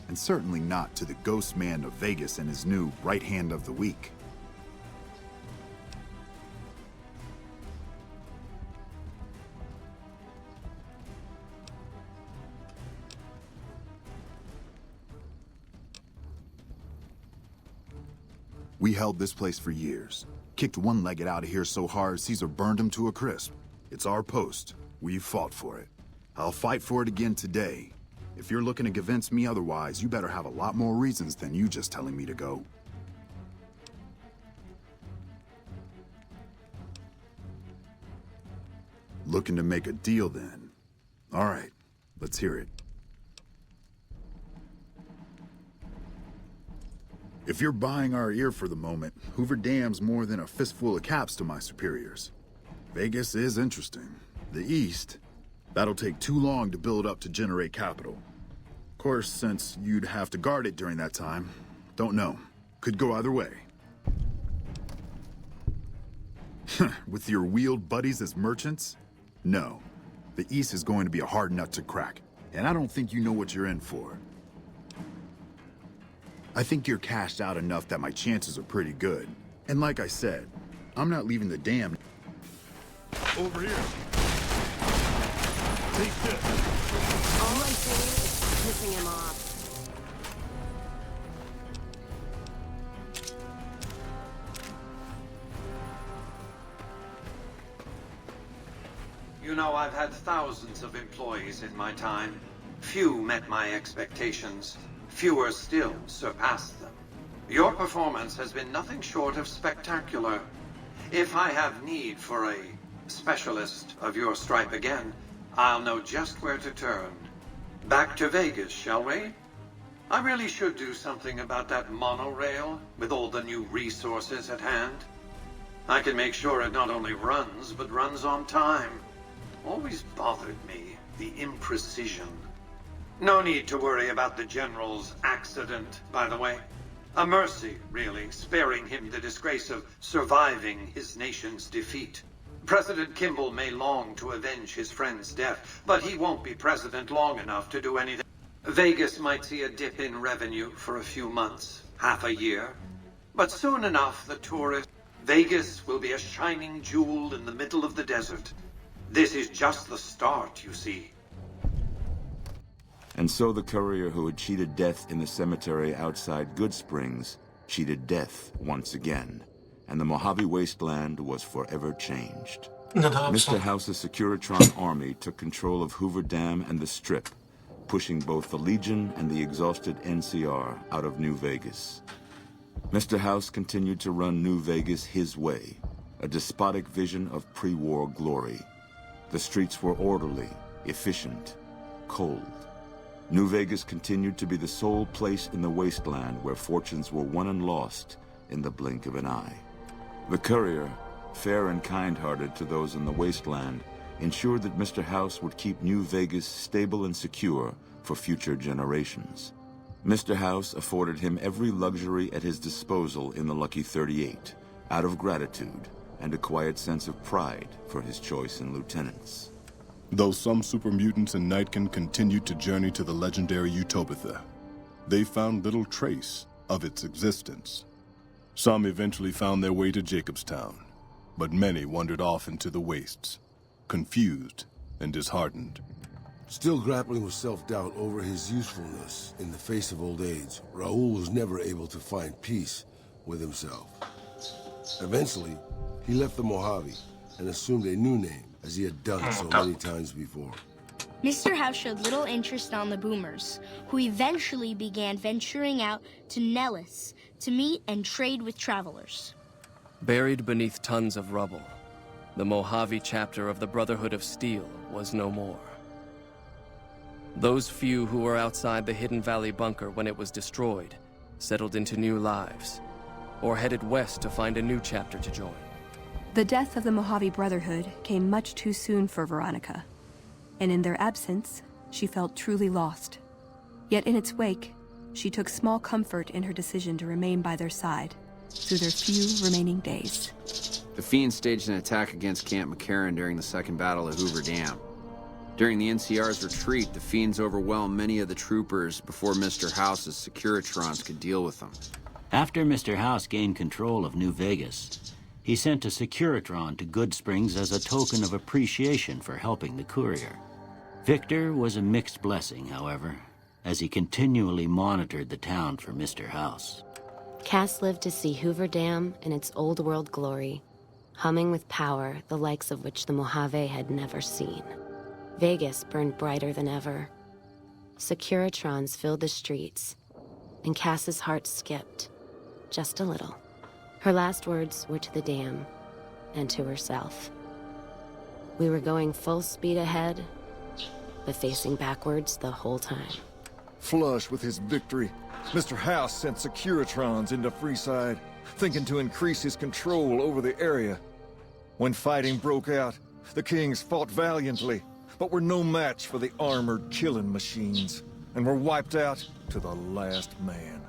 and certainly not to the ghost man of Vegas and his new right hand of the week. We held this place for years. Kicked one-legged out of here so hard Caesar burned him to a crisp. It's our post. We fought for it. I'll fight for it again today. If you're looking to convince me otherwise, you better have a lot more reasons than you just telling me to go. Looking to make a deal then? All right, let's hear it. If you're buying our ear for the moment, Hoover Dam's more than a fistful of caps to my superiors. Vegas is interesting. The East, that'll take too long to build up to generate capital. Of course, since you'd have to guard it during that time, don't know. Could go either way. With your wheeled buddies as merchants? No. The East is going to be a hard nut to crack, and I don't think you know what you're in for. I think you're cashed out enough that my chances are pretty good. And like I said, I'm not leaving the dam. Over here. Take this. All I'm saying is pissing him off. You know, I've had thousands of employees in my time. Few met my expectations. Fewer still surpassed them. Your performance has been nothing short of spectacular. If I have need for a specialist of your stripe again, I'll know just where to turn. Back to Vegas, shall we? I really should do something about that monorail with all the new resources at hand. I can make sure it not only runs, but runs on time. Always bothered me, the imprecision. No need to worry about the General's accident, by the way. A mercy, really, sparing him the disgrace of surviving his nation's defeat. President Kimball may long to avenge his friend's death, but he won't be president long enough to do anything. Vegas might see a dip in revenue for a few months, half a year. But soon enough, the tourist... Vegas will be a shining jewel in the middle of the desert. This is just the start, you see. And so the courier who had cheated death in the cemetery outside Good Springs cheated death once again, and the Mojave Wasteland was forever changed. Mr. House's Securitron army took control of Hoover Dam and the Strip, pushing both the Legion and the exhausted NCR out of New Vegas. Mr. House continued to run New Vegas his way, a despotic vision of pre-war glory. The streets were orderly, efficient, cold. New Vegas continued to be the sole place in the wasteland where fortunes were won and lost in the blink of an eye. The courier, fair and kind-hearted to those in the wasteland, ensured that Mr. House would keep New Vegas stable and secure for future generations. Mr. House afforded him every luxury at his disposal in the Lucky 38, out of gratitude and a quiet sense of pride for his choice in lieutenants. Though some super mutants in Nightkin continued to journey to the legendary Utopia, they found little trace of its existence. Some eventually found their way to Jacobstown, but many wandered off into the wastes, confused and disheartened. Still grappling with self-doubt over his usefulness in the face of old age, Raul was never able to find peace with himself. Eventually, he left the Mojave and assumed a new name, as he had done so many times before. Mr. House showed little interest on the Boomers, who eventually began venturing out to Nellis to meet and trade with travelers. Buried beneath tons of rubble, the Mojave chapter of the Brotherhood of Steel was no more. Those few who were outside the Hidden Valley bunker when it was destroyed settled into new lives, or headed west to find a new chapter to join. The death of the Mojave Brotherhood came much too soon for Veronica, and in their absence, she felt truly lost. Yet in its wake, she took small comfort in her decision to remain by their side through their few remaining days. The Fiends staged an attack against Camp McCarran during the Second Battle of Hoover Dam. During the NCR's retreat, the Fiends overwhelmed many of the troopers before Mr. House's Securitrons could deal with them. After Mr. House gained control of New Vegas, he sent a Securitron to Good Springs as a token of appreciation for helping the courier. Victor was a mixed blessing, however, as he continually monitored the town for Mr. House. Cass lived to see Hoover Dam in its old world glory, humming with power the likes of which the Mojave had never seen. Vegas burned brighter than ever. Securitrons filled the streets, and Cass's heart skipped, just a little. Her last words were to the dam, and to herself. We were going full speed ahead, but facing backwards the whole time. Flush with his victory, Mr. House sent Securitrons into Freeside, thinking to increase his control over the area. When fighting broke out, the Kings fought valiantly, but were no match for the armored killing machines, and were wiped out to the last man.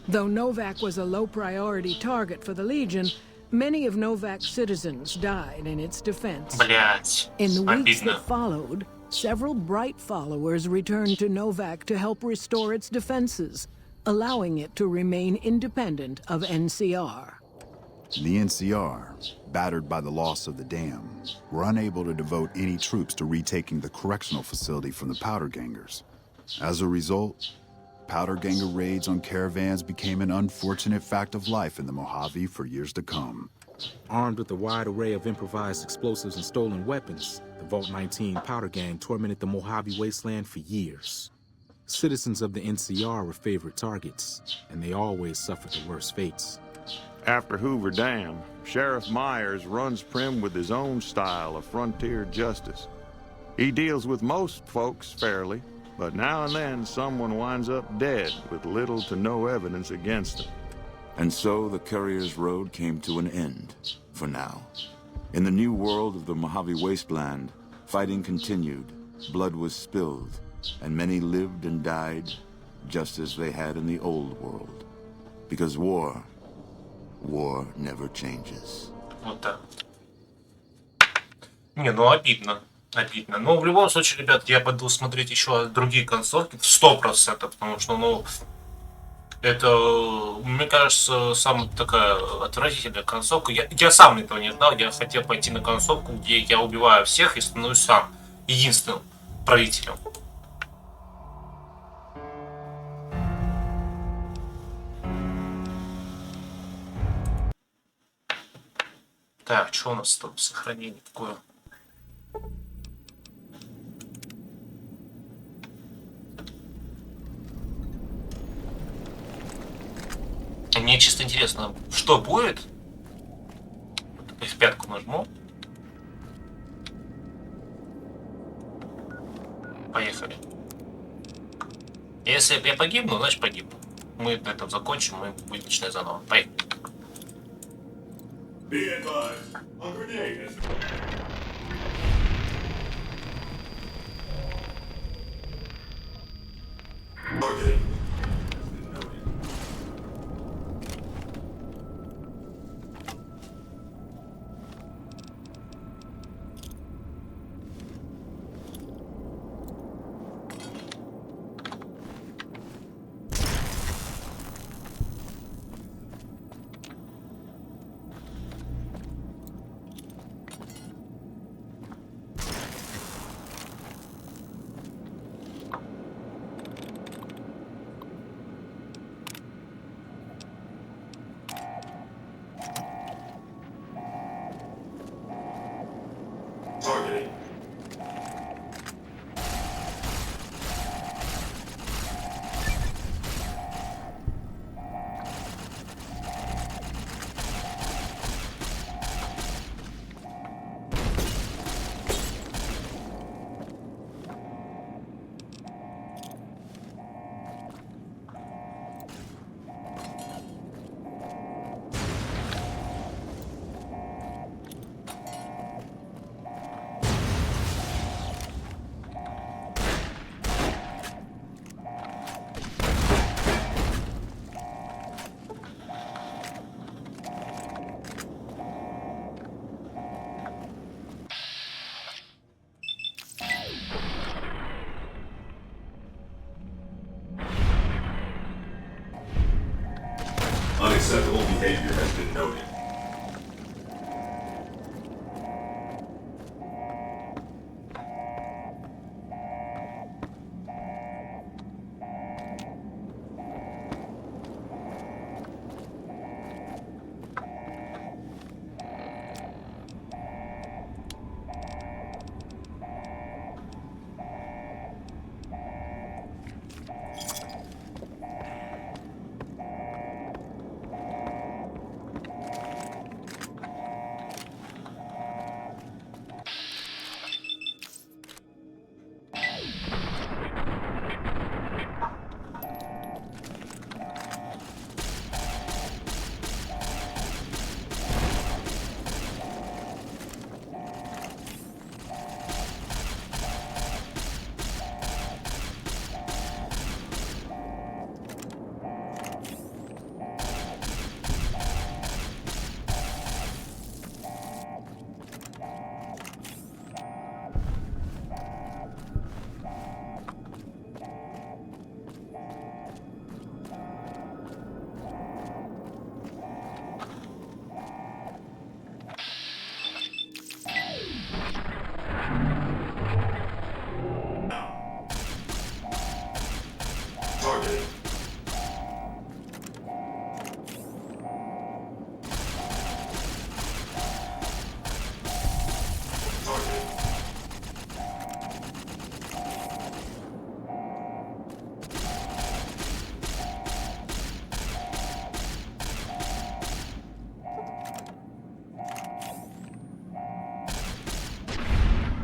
Though Novak was a low-priority target for the Legion, many of Novak's citizens died in its defense. In the weeks that followed, several bright followers returned to Novak to help restore its defenses, allowing it to remain independent of NCR. The NCR, battered by the loss of the dam, were unable to devote any troops to retaking the correctional facility from the Powder Gangers. As a result, Powder Ganger raids on caravans became an unfortunate fact of life in the Mojave for years to come. Armed with a wide array of improvised explosives and stolen weapons, the Vault 19 Powder Gang tormented the Mojave wasteland for years. Citizens of the NCR were favorite targets, and they always suffered the worst fates. After Hoover Dam, Sheriff Myers runs Prim with his own style of frontier justice. He deals with most folks fairly, but now and then someone winds up dead with little to no evidence against them. And so the courier's road came to an end, for now. In the new world of the Mojave Wasteland, fighting continued, blood was spilled, and many lived and died just as they had in the old world. Because war never changes. Вот так. Не, ну обидно. Обидно. Но в любом случае, ребят, я пойду смотреть еще другие концовки 100%, потому что, ну, это, мне кажется, самая такая отвратительная концовка. Я сам этого не знал, я хотел пойти на концовку, где я убиваю всех и становлюсь сам единственным правителем. Так, что у нас тут? Сохранение какое? Мне чисто интересно, что будет? F5 нажму. Поехали. Если я погибну, значит погибну. Мы на этом закончим, мы будем начинать заново. Поехали. Unacceptable behavior has been noted.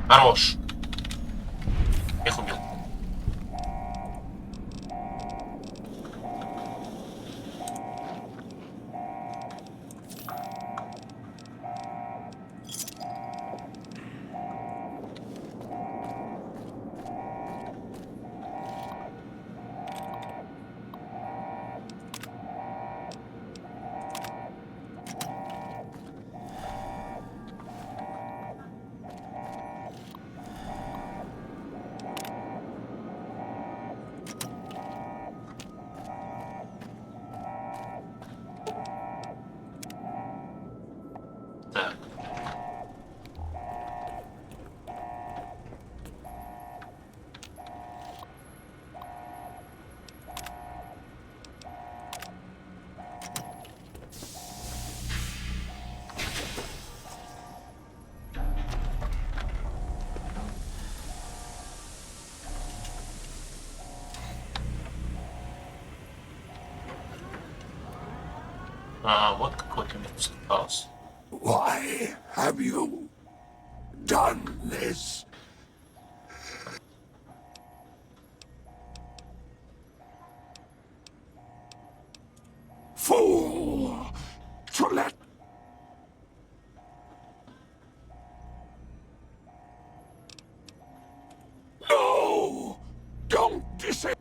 Хорош. Я их убил. Вот какой-то минус хаос. Why have you done this? Fool! To let... No! Don't disable...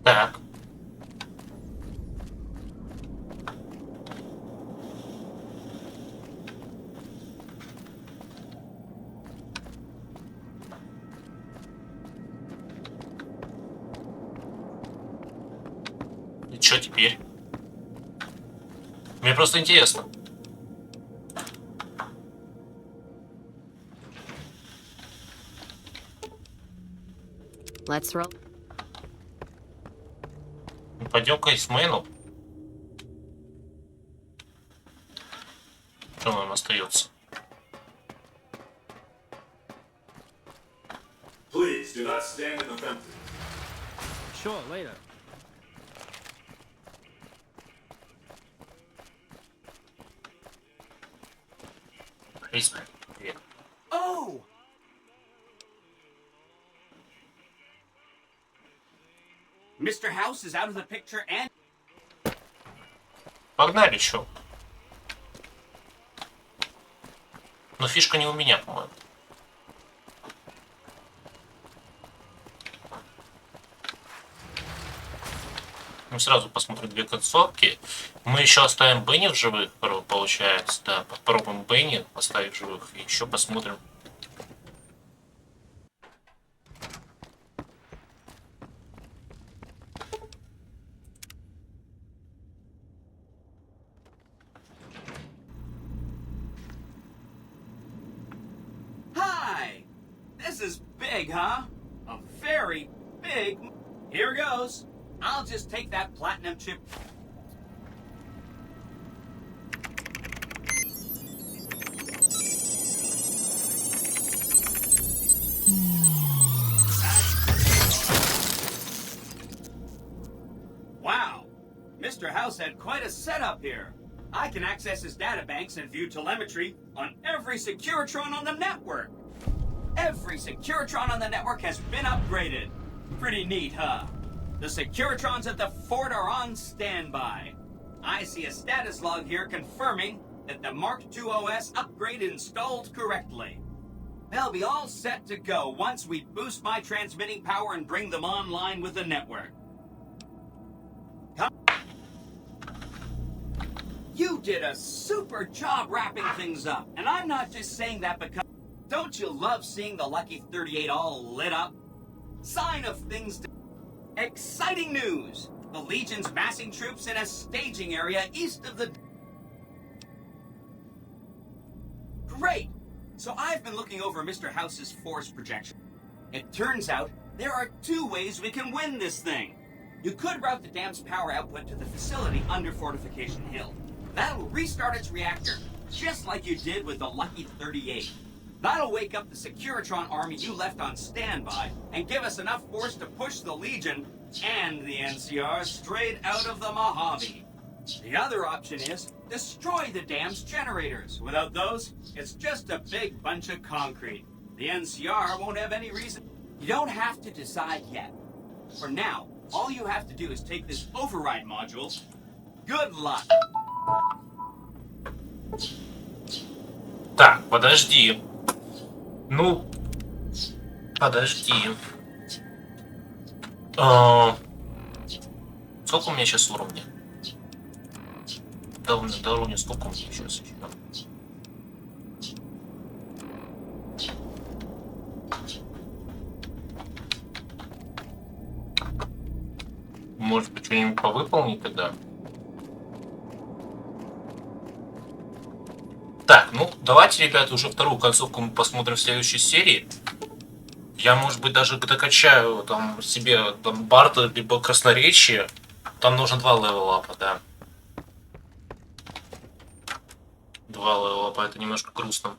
Так. И что теперь? Мне просто интересно. Let's roll. Пойдем-ка Исмейлу. Что нам остается? Please do not stand in the fence. Sure, later. Исмейл, привет. Oh! Mr. House is out of the picture and... Погнали, чё? Но фишка не у меня, по-моему. Мы сразу посмотрим две концовки. Мы еще оставим Бенни в живых, получается. Да, попробуем Бенни оставить в живых. И еще посмотрим. Hi! This is big, huh? A very big... Here goes. I'll just take that platinum chip. Wow. Mr. House had quite a setup here. I can access his databanks and view telemetry on every Securitron on the network. Every Securitron on the network has been upgraded. Pretty neat, huh? The Securitrons at the fort are on standby. I see a status log here confirming that the Mark II OS upgrade installed correctly. They'll be all set to go once we boost my transmitting power and bring them online with the network. You did a super job wrapping things up, and I'm not just saying that because... Don't you love seeing the Lucky 38 all lit up? Sign of things to... Exciting news! The Legion's massing troops in a staging area east of the... Great! So I've been looking over Mr. House's force projection. It turns out there are two ways we can win this thing. You could route the dam's power output to the facility under Fortification Hill. That'll restart its reactor, just like you did with the Lucky 38. That'll wake up the Securitron army you left on standby and give us enough force to push the Legion and the NCR straight out of the Mojave. The other option is destroy the dam's generators. Without those, it's just a big bunch of concrete. The NCR won't have any reason. You don't have to decide yet. For now, all you have to do is take this override module. Good luck. Так, подожди. Ну, подожди. Сколько у меня сейчас уровня? До уровня сколько у меня сейчас еще? Может быть, что-нибудь повыполнить тогда? Так, ну, давайте, ребята, уже вторую концовку мы посмотрим в следующей серии. Я, может быть, даже докачаю там себе там Барта, либо Красноречие. Там нужно 2 левела-апа, да. 2 левела-апа, это немножко грустно.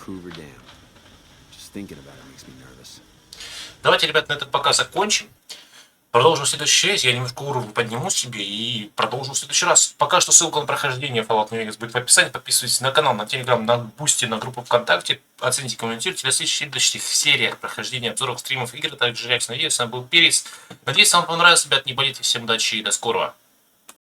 Hoover Dam. Just thinking about it makes me nervous. Давайте, ребят, на этом пока закончим. Продолжим в следующий раз. Я немножко уровень подниму себе и продолжим в следующий раз. Пока что ссылка на прохождение Fallout New Vegas будет в описании. Подписывайтесь на канал, на Telegram, на Boosty, на группу ВКонтакте. Оцените, комментируйте. До встречи в следующих сериях прохождения, обзоров, стримов игр. Также реакция на видео. С вами был Перец. Надеюсь, вам понравилось, ребят. Не болейте. Всем удачи и до скорого.